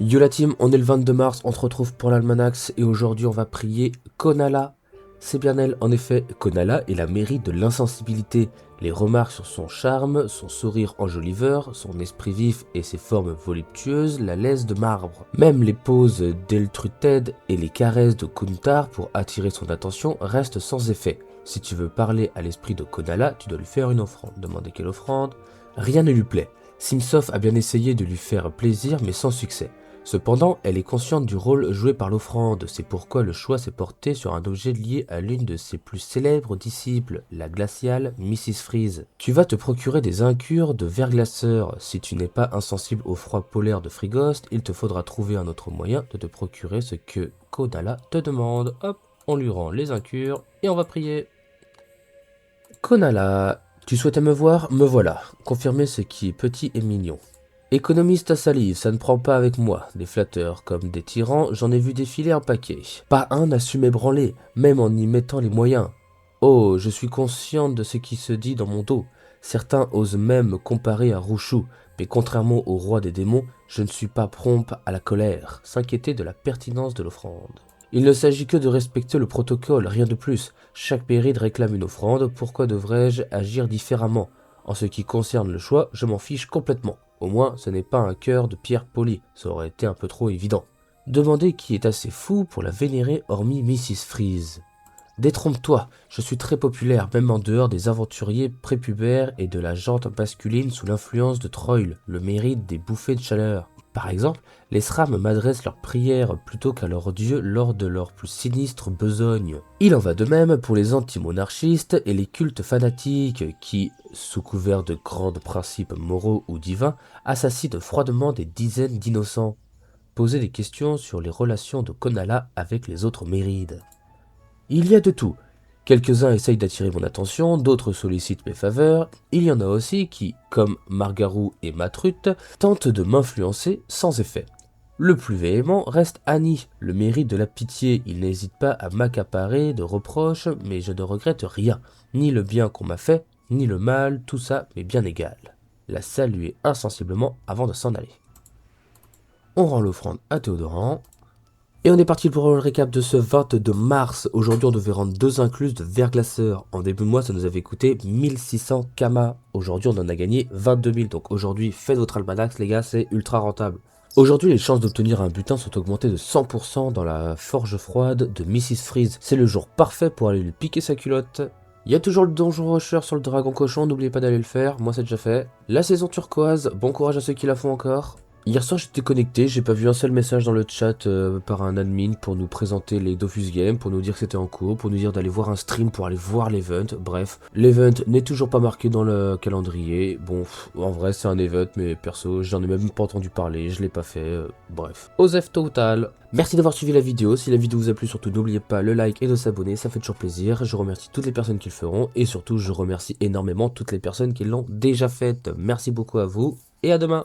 Yo la team, on est le 22 mars, on se retrouve pour l'Almanax et aujourd'hui on va prier Konala. C'est bien elle, en effet, Konala est la mairie de l'insensibilité. Les remarques sur son charme, son sourire enjoliveur, son esprit vif et ses formes voluptueuses la laissent de marbre. Même les poses d'Eltruted et les caresses de Kuntar pour attirer son attention restent sans effet. Si tu veux parler à l'esprit de Konala, tu dois lui faire une offrande. Demandez quelle offrande? Rien ne lui plaît. Simsof a bien essayé de lui faire plaisir mais sans succès. Cependant, elle est consciente du rôle joué par l'offrande, c'est pourquoi le choix s'est porté sur un objet lié à l'une de ses plus célèbres disciples, la glaciale Mrs. Freeze. Tu vas te procurer des incures de verglaceur. Si tu n'es pas insensible au froid polaire de Frigost, il te faudra trouver un autre moyen de te procurer ce que Konala te demande. Hop, on lui rend les incures et on va prier. Konala, tu souhaitais me voir? Me voilà. Confirmer ce qui est petit et mignon. Économiste à salive, ça ne prend pas avec moi. Des flatteurs comme des tyrans, j'en ai vu défiler un paquet. Pas un n'a su m'ébranler, même en y mettant les moyens. Oh, je suis consciente de ce qui se dit dans mon dos. Certains osent même me comparer à Rouchou, mais contrairement au roi des démons, je ne suis pas prompt à la colère, s'inquiéter de la pertinence de l'offrande. Il ne s'agit que de respecter le protocole, rien de plus. Chaque mérite réclame une offrande, pourquoi devrais-je agir différemment? En ce qui concerne le choix, je m'en fiche complètement. Au moins, ce n'est pas un cœur de pierre polie, ça aurait été un peu trop évident. Demandez qui est assez fou pour la vénérer hormis Mrs. Freeze. Détrompe-toi, je suis très populaire, même en dehors des aventuriers prépubères et de la jante masculine sous l'influence de Troil, le mérite des bouffées de chaleur. Par exemple, les Srams m'adressent leurs prières plutôt qu'à leur dieu lors de leur plus sinistre besogne. Il en va de même pour les anti-monarchistes et les cultes fanatiques qui, sous couvert de grands principes moraux ou divins, assassinent froidement des dizaines d'innocents. Posez des questions sur les relations de Konala avec les autres Mérides. Il y a de tout. Quelques-uns essayent d'attirer mon attention, d'autres sollicitent mes faveurs. Il y en a aussi qui, comme Margarou et Matrut, tentent de m'influencer sans effet. Le plus véhément reste Annie, le mérite de la pitié. Il n'hésite pas à m'accaparer de reproches, mais je ne regrette rien. Ni le bien qu'on m'a fait, ni le mal, tout ça m'est bien égal. La saluer insensiblement avant de s'en aller. On rend l'offrande à Théodoran. Et on est parti pour le récap de ce 22 mars. Aujourd'hui, on devait rendre 2 incluses de verglaceur. En début de mois, ça nous avait coûté 1600 kamas. Aujourd'hui, on en a gagné 22 000. Donc aujourd'hui, faites votre almanax, les gars, c'est ultra rentable. Aujourd'hui, les chances d'obtenir un butin sont augmentées de 100% dans la forge froide de Mrs. Freeze. C'est le jour parfait pour aller lui piquer sa culotte. Il y a toujours le donjon rusher sur le dragon cochon, n'oubliez pas d'aller le faire, moi c'est déjà fait. La saison turquoise, bon courage à ceux qui la font encore. Hier soir j'étais connecté, j'ai pas vu un seul message dans le chat par un admin pour nous présenter les Dofus Games, pour nous dire que c'était en cours, pour nous dire d'aller voir un stream pour aller voir l'event, bref. L'event n'est toujours pas marqué dans le calendrier, bon en vrai c'est un event mais perso j'en ai même pas entendu parler, je l'ai pas fait, bref. Osef total. Merci d'avoir suivi la vidéo, si la vidéo vous a plu surtout n'oubliez pas le like et de s'abonner, ça fait toujours plaisir, je remercie toutes les personnes qui le feront et surtout je remercie énormément toutes les personnes qui l'ont déjà fait. Merci beaucoup à vous et à demain.